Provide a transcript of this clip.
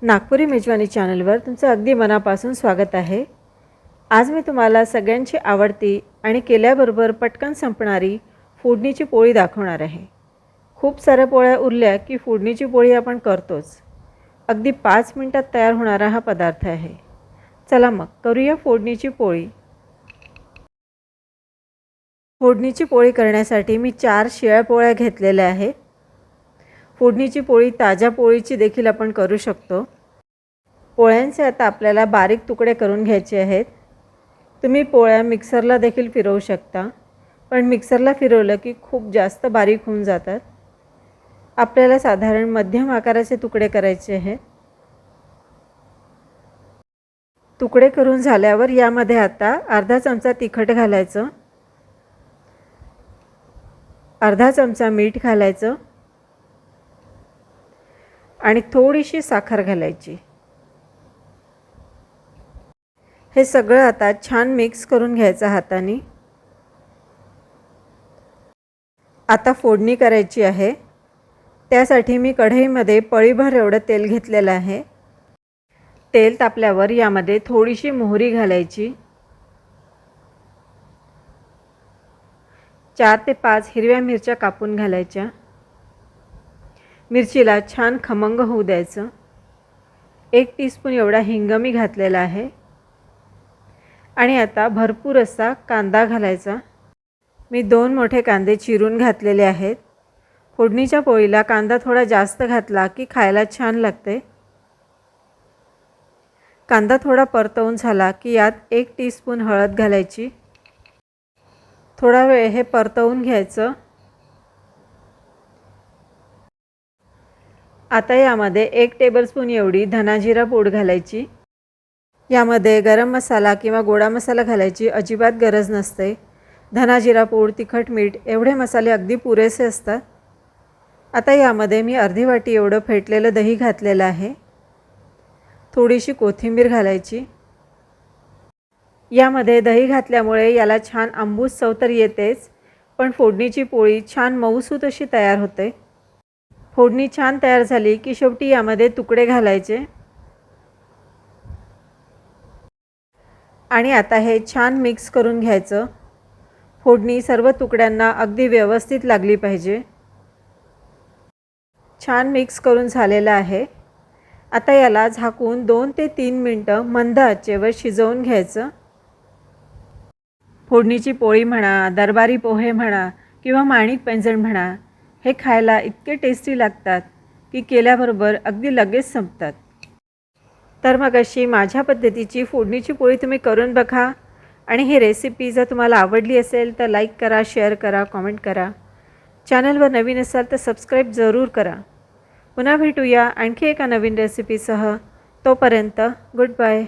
नागपुरी मेजवानी चॅनलवर तुमचं अगदी मनापासून स्वागत आहे। आज मी तुम्हाला सगळ्यांची आवडती आणि केल्याबरोबर पटकन संपणारी फोडणीची पोळी दाखवणार आहे। खूप साऱ्या पोळ्या उरल्या की फोडणीची पोळी आपण करतोच। अगदी 5 मिनिटात तयार होणारा हा पदार्थ आहे। चला मग करूया फोडणीची पोळी। फोडणीची पोळी करण्यासाठी मी 4 शिळ्या पोळ्या घेतलेल्या आहेत। फोडणीची पोळी ताज्या पोळीची देखील आपण करू शकतो। पोळ्यांचे आता आपल्याला बारीक तुकडे करून घ्यायचे आहेत। तुम्ही पोळ्या मिक्सरला देखील फिरवू शकता, पण मिक्सरला फिरवलं की खूप जास्त बारीक होऊन जातात। आपल्याला साधारण मध्यम आकाराचे तुकडे करायचे आहेत। तुकडे करून झाल्यावर यामध्ये आता अर्धा चमचा तिखट घालायचं, अर्धा चमचा मीठ घालायचं आणि थोडीशी साखर घालायची। हे सगळं आता छान मिक्स करून घ्यायचं हाताने। आता फोडणी करायची आहे। त्यासाठी मी कढईमध्ये पळीभर एवढं तेल घेतलेलं आहे। तेल तापल्यावर यामध्ये थोडीशी मोहरी घालायची, 4 ते 5 हिरव्या मिरच्या कापून घालायच्या। मिरचीला छान खमंग होऊ द्यायचं। 1 टीस्पून एवढा हिंग मी घातलेला आहे आणि आता भरपूर असा कांदा घालायचा। मी 2 मोठे कांदे चिरून घातलेले आहेत। फोडणीच्या पोळीला कांदा थोडा जास्त घातला की खायला छान लागते। कांदा थोडा परतवून झाला की यात 1 टीस्पून हळद घालायची। थोडा वेळ हे परतवून घ्यायचं। आता यामध्ये 1 टेबलस्पून एवढी धना-जिरा पूड घालायची। यामध्ये गरम मसाला किंवा गोडा मसाला घालायची अजिबात गरज नसते। धना-जिरा पूड, तिखट, मीठ एवढे मसाले अगदी पुरेसे असतात। आता यामध्ये मी अर्धी वाटी एवढं फेटलेलं दही घातलेलं आहे। थोडीशी कोथिंबीर घालायची। यामध्ये दही घातल्यामुळे याला छान आंबूस चव तर येतेच, पण फोडणीची पोळी छान मऊसूत अशी तयार होते। फोडणी छान तयार झाली की शेवटी यामध्ये तुकडे घालायचे आणि आता हे छान मिक्स करून घ्यायचं। फोडणी सर्व तुकड्यांना अगदी व्यवस्थित लागली पाहिजे। छान मिक्स करून झालेलं आहे। आता याला झाकून 2 ते 3 मिनिटं मंद आचेवर शिजवून घ्यायचं। फोडणीची पोळी म्हणा, दरबारी पोहे म्हणा किंवा माणिक पैंजण म्हणा, हे खायला इतके टेस्टी लागतात की केल्याबरोबर अगदी लगेच संपतात। तर मग अशी माझ्या पद्धतीची फोडणीची पोळी तुम्ही करून बघा आणि ही रेसिपी जर तुम्हाला आवडली असेल तर लाईक करा, शेअर करा, कमेंट करा। चॅनलवर नवीन असाल तर सबस्क्राईब जरूर करा। पुन्हा भेटूया आणखी एका नवीन रेसिपीसह। तोपर्यंत गुड बाय।